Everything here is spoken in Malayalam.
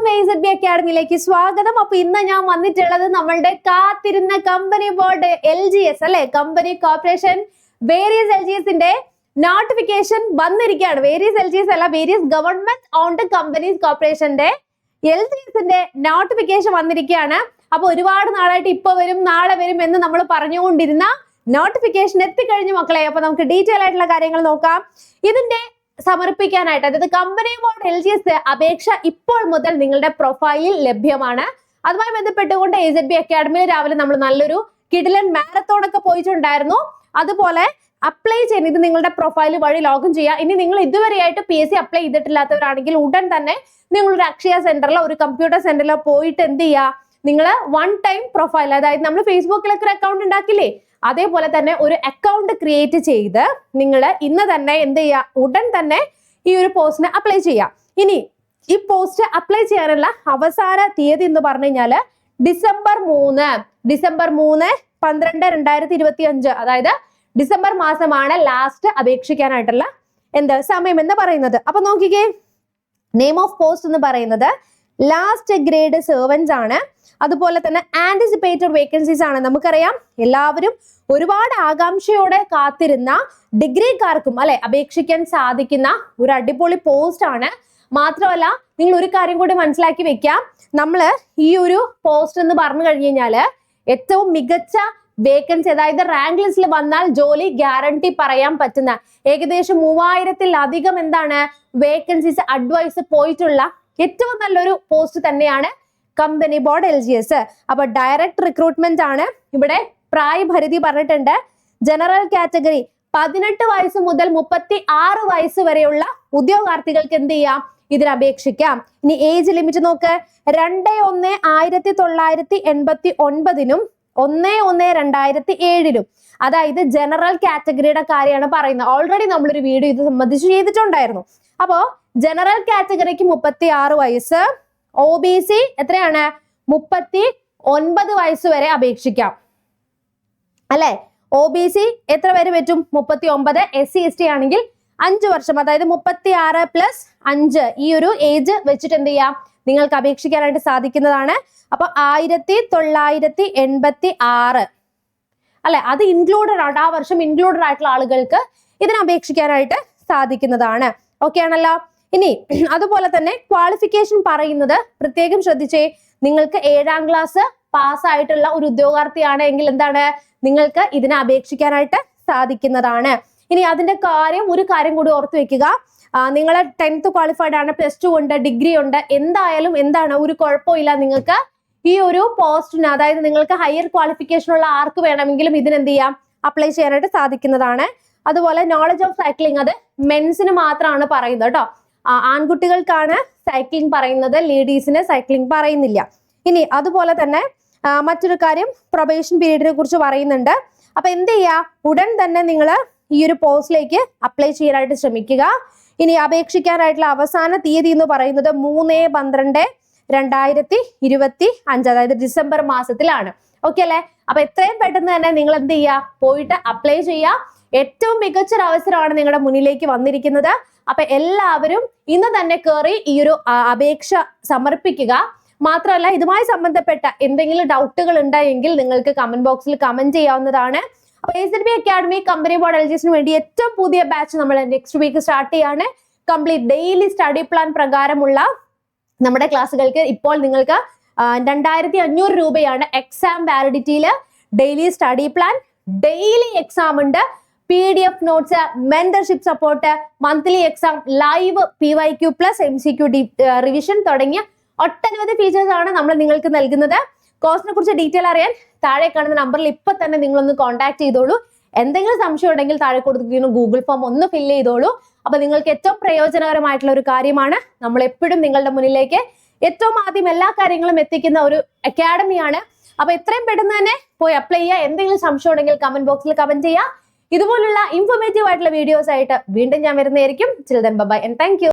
എല്ലാവർക്കും AZB അക്കാഡമിയിലേക്ക് സ്വാഗതം. അപ്പൊ ഇന്ന് ഞാൻ വന്നിട്ടുള്ളത് നമ്മളുടെ കാത്തിരുന്ന കമ്പനി ബോർഡ് LGS അല്ലെ, കമ്പനി കോർപ്പറേഷൻ വേരിയസ് LGSന്റെ നോട്ടിഫിക്കേഷൻ വന്നിരിക്കുകയാണ്. വേരിയസ് LGS അല്ല, വേരിയസ് ഗവൺമെന്റ് ഓൺഡ് കമ്പനീസ് കോർപ്പറേഷന്റെ LGSന്റെ നോട്ടിഫിക്കേഷൻ വന്നിരിക്കുകയാണ്. അപ്പൊ ഒരുപാട് നാളായിട്ട് ഇപ്പൊ വരും നാളെ വരും എന്ന് നമ്മൾ പറഞ്ഞുകൊണ്ടിരുന്ന നോട്ടിഫിക്കേഷൻ എത്തിക്കഴിഞ്ഞു മക്കളെ. അപ്പൊ നമുക്ക് ഡീറ്റെയിൽ ആയിട്ടുള്ള കാര്യങ്ങൾ നോക്കാം. ഇതിന്റെ സമർപ്പിക്കാനായിട്ട്, അതായത് കമ്പനി ബോർഡ് LGS അപേക്ഷ ഇപ്പോൾ മുതൽ നിങ്ങളുടെ പ്രൊഫൈലിൽ ലഭ്യമാണ്. അതുമായി ബന്ധപ്പെട്ടുകൊണ്ട് AZB അക്കാഡമിയിൽ രാവിലെ നമ്മൾ നല്ലൊരു കിടിലൻ മാരത്തോൺ ഒക്കെ പോയിട്ടുണ്ടായിരുന്നു. അതുപോലെ അപ്ലൈ ചെയ്യുന്നത് ഇത് നിങ്ങളുടെ പ്രൊഫൈൽ വഴി ലോഗിൻ ചെയ്യുക. ഇനി നിങ്ങൾ ഇതുവരെയായിട്ട് PSC അപ്ലൈ ചെയ്തിട്ടില്ലാത്തവരാണെങ്കിൽ ഉടൻ തന്നെ നിങ്ങളൊരു അക്ഷയ സെന്ററിലോ ഒരു കമ്പ്യൂട്ടർ സെന്ററിലോ പോയിട്ട് എന്ത് ചെയ്യുക, നിങ്ങൾ വൺ ടൈം പ്രൊഫൈൽ, അതായത് നമ്മൾ ഫേസ്ബുക്കിലൊക്കെ ഒരു അക്കൗണ്ട് ഉണ്ടാക്കില്ലേ, അതേപോലെ തന്നെ ഒരു അക്കൗണ്ട് ക്രിയേറ്റ് ചെയ്ത് നിങ്ങൾ ഇന്ന് തന്നെ എന്ത് ചെയ്യുക, ഉടൻ തന്നെ ഈ ഒരു പോസ്റ്റിന് അപ്ലൈ ചെയ്യുക. ഇനി ഈ പോസ്റ്റ് അപ്ലൈ ചെയ്യാനുള്ള അവസാന തീയതി എന്ന് പറഞ്ഞു കഴിഞ്ഞാൽ ഡിസംബർ 3/12/2025, അതായത് ഡിസംബർ മാസമാണ് ലാസ്റ്റ് അപേക്ഷിക്കാനായിട്ടുള്ള സമയം എന്ന് പറയുന്നത്. അപ്പൊ നോക്കിക്കേ, നെയിം ഓഫ് പോസ്റ്റ് എന്ന് പറയുന്നത് ലാസ്റ്റ് ഗ്രേഡ് സെർവൻസ് ആണ്. അതുപോലെ തന്നെ ആന്റിസിപ്പേറ്റഡ് വേക്കൻസീസ് ആണ്. നമുക്കറിയാം എല്ലാവരും ഒരുപാട് ആകാംക്ഷയോടെ കാത്തിരുന്ന ഡിഗ്രിക്കാർക്കും അല്ലെ അപേക്ഷിക്കാൻ സാധിക്കുന്ന ഒരു അടിപൊളി പോസ്റ്റ് ആണ്. മാത്രമല്ല നിങ്ങൾ ഒരു കാര്യം കൂടി മനസ്സിലാക്കി വെക്കാം, നമ്മള് ഈ ഒരു പോസ്റ്റ് എന്ന് പറഞ്ഞു കഴിഞ്ഞു കഴിഞ്ഞാല് ഏറ്റവും മികച്ച വേക്കൻസി, അതായത് റാങ്ക് ലിസ്റ്റിൽ വന്നാൽ ജോലി ഗ്യാരണ്ടി പറയാൻ പറ്റുന്ന ഏകദേശം 3000-ൽ-അധികം വേക്കൻസീസ് അഡ്വൈസ് പോയിട്ടുള്ള ഏറ്റവും നല്ലൊരു പോസ്റ്റ് തന്നെയാണ് കമ്പനി ബോർഡ് LGS. അപ്പൊ ഡയറക്റ്റ് റിക്രൂട്ട്മെന്റ് ആണ്. ഇവിടെ പ്രായപരിധി പറഞ്ഞിട്ടുണ്ട്. ജനറൽ കാറ്റഗറി 18 വയസ്സ് മുതൽ 36 വയസ്സ് വരെയുള്ള ഉദ്യോഗാർത്ഥികൾക്ക് എന്ത് ചെയ്യാം, ഇതിന് അപേക്ഷിക്കാം. ഇനി ഏജ് ലിമിറ്റ് നോക്ക്, 2/1/1989-നും 1/1/2007-നും, അതായത് ജനറൽ കാറ്റഗറിയുടെ കാര്യമാണ് പറയുന്നത്. ഓൾറെഡി നമ്മളൊരു വീഡിയോ ഇത് സംബന്ധിച്ച് ചെയ്തിട്ടുണ്ടായിരുന്നു. അപ്പോ ജനറൽ കാറ്റഗറിക്ക് 36 വയസ്സ്, OBC എത്രയാണ്, 39 വയസ്സ് വരെ അപേക്ഷിക്കാം അല്ലെ. OBC എത്ര പേര് പറ്റും, 39. SC/ST ആണെങ്കിൽ 5 വർഷം, അതായത് 36+5 ഈ ഒരു ഏജ് വെച്ചിട്ട് എന്ത് ചെയ്യാം, നിങ്ങൾക്ക് അപേക്ഷിക്കാനായിട്ട് സാധിക്കുന്നതാണ്. അപ്പൊ 1986 അല്ലെ, അത് ഇൻക്ലൂഡഡ് ആണ്, ആ വർഷം ഇൻക്ലൂഡഡ് ആയിട്ടുള്ള ആളുകൾക്ക് ഇതിന് അപേക്ഷിക്കാനായിട്ട് സാധിക്കുന്നതാണ്. ഓക്കെ ആണല്ലോ. ഇനി അതുപോലെ തന്നെ ക്വാളിഫിക്കേഷൻ പറയുന്നത് പ്രത്യേകം ശ്രദ്ധിച്ചേ, നിങ്ങൾക്ക് 7ാം ക്ലാസ് പാസ് ആയിട്ടുള്ള ഒരു ഉദ്യോഗാർത്ഥിയാണ് എങ്കിൽ എന്താണ്, നിങ്ങൾക്ക് ഇതിനെ അപേക്ഷിക്കാനായിട്ട് സാധിക്കുന്നതാണ്. ഇനി അതിന്റെ ഒരു കാര്യം കൂടി ഓർത്ത് വെക്കുക, നിങ്ങൾ 10th ക്വാളിഫൈഡ് ആണ്, +2 ഉണ്ട്, ഡിഗ്രി ഉണ്ട്, എന്തായാലും ഒരു കുഴപ്പമില്ല, നിങ്ങൾക്ക് ഈ ഒരു പോസ്റ്റിന്, അതായത് നിങ്ങൾക്ക് ഹയർ ക്വാളിഫിക്കേഷൻ ഉള്ള ആർക്ക് വേണമെങ്കിലും ഇതിനെന്ത് ചെയ്യാം, അപ്ലൈ ചെയ്യാനായിട്ട് സാധിക്കുന്നതാണ്. അതുപോലെ നോളജ് ഓഫ് സൈക്ലിംഗ്, അത് മെൻസിന് മാത്രമാണ് പറയുന്നത് കേട്ടോ. ആൺകുട്ടികൾക്കാണ് സൈക്ലിംഗ് പറയുന്നത്, ലേഡീസിന് സൈക്ലിംഗ് പറയുന്നില്ല. ഇനി അതുപോലെ തന്നെ മറ്റൊരു കാര്യം, പ്രൊബേഷൻ പീരീഡിനെ കുറിച്ച് പറയുന്നുണ്ട്. അപ്പൊ എന്ത് ചെയ്യുക, ഉടൻ തന്നെ നിങ്ങൾ ഈ ഒരു പോസ്റ്റിലേക്ക് അപ്ലൈ ചെയ്യാനായിട്ട് ശ്രമിക്കുക. ഇനി അപേക്ഷിക്കാനായിട്ടുള്ള അവസാന തീയതി എന്ന് പറയുന്നത് 3/12/2025, അതായത് ഡിസംബർ മാസത്തിലാണ്. ഓക്കെ അല്ലെ. അപ്പൊ എത്രയും പെട്ടെന്ന് തന്നെ നിങ്ങൾ എന്ത് ചെയ്യുക, പോയിട്ട് അപ്ലൈ ചെയ്യുക. ഏറ്റവും മികച്ചൊരു അവസരമാണ് നിങ്ങളുടെ മുന്നിലേക്ക് വന്നിരിക്കുന്നത്. അപ്പൊ എല്ലാവരും ഇന്ന് തന്നെ കയറി ഈ ഒരു അപേക്ഷ സമർപ്പിക്കുക. മാത്രമല്ല, ഇതുമായി സംബന്ധപ്പെട്ട എന്തെങ്കിലും ഡൗട്ടുകൾ ഉണ്ടായെങ്കിൽ നിങ്ങൾക്ക് കമന്റ് ബോക്സിൽ കമന്റ് ചെയ്യാവുന്നതാണ്. അപ്പൊ AZB അക്കാഡമി കമ്പനി ബോർഡ് LGSന് വേണ്ടി ഏറ്റവും പുതിയ ബാച്ച് നമ്മൾ നെക്സ്റ്റ് വീക്ക് സ്റ്റാർട്ട് ചെയ്യാണ്. കംപ്ലീറ്റ് ഡെയിലി സ്റ്റഡി പ്ലാൻ പ്രകാരമുള്ള നമ്മുടെ ക്ലാസ്സുകൾക്ക് ഇപ്പോൾ നിങ്ങൾക്ക് 2500 രൂപയാണ് എക്സാം വാലിഡിറ്റിയിൽ. Daily study plan, daily exam ഉണ്ട്, PDF notes, mentorship support, monthly exam, live PYQ plus MCQ revision തുടങ്ങിയ ഒട്ടനവധി ഫീച്ചേഴ്സ് ആണ് നമ്മൾ നിങ്ങൾക്ക് നൽകുന്നത്. കോഴ്സിനെ കുറിച്ച് ഡീറ്റെയിൽ അറിയാൻ താഴെ കാണുന്ന നമ്പറിൽ ഇപ്പൊ തന്നെ നിങ്ങളൊന്ന് കോൺടാക്ട് ചെയ്തോളൂ. എന്തെങ്കിലും സംശയം ഉണ്ടെങ്കിൽ താഴെ കൊടുത്തിരിക്കുന്ന ഗൂഗിൾ ഫോം ഒന്ന് ഫില്ല് ചെയ്തോളൂ. അപ്പൊ നിങ്ങൾക്ക് ഏറ്റവും പ്രയോജനകരമായിട്ടുള്ള ഒരു കാര്യമാണ്. നമ്മൾ എപ്പോഴും നിങ്ങളുടെ മുന്നിലേക്ക് ഏറ്റവും ആദ്യം എല്ലാ കാര്യങ്ങളും എത്തിക്കുന്ന ഒരു അക്കാഡമിയാണ്. അപ്പൊ എത്രയും പെട്ടെന്ന് തന്നെ പോയി അപ്ലൈ ചെയ്യുക. എന്തെങ്കിലും സംശയം ഉണ്ടെങ്കിൽ കമന്റ് ബോക്സിൽ കമന്റ് ചെയ്യുക. ഇതുപോലുള്ള ഇൻഫോർമേറ്റീവ് ആയിട്ടുള്ള വീഡിയോസ് ആയിട്ട് വീണ്ടും ഞാൻ വരുന്നതായിരിക്കും. Children bye and thank U.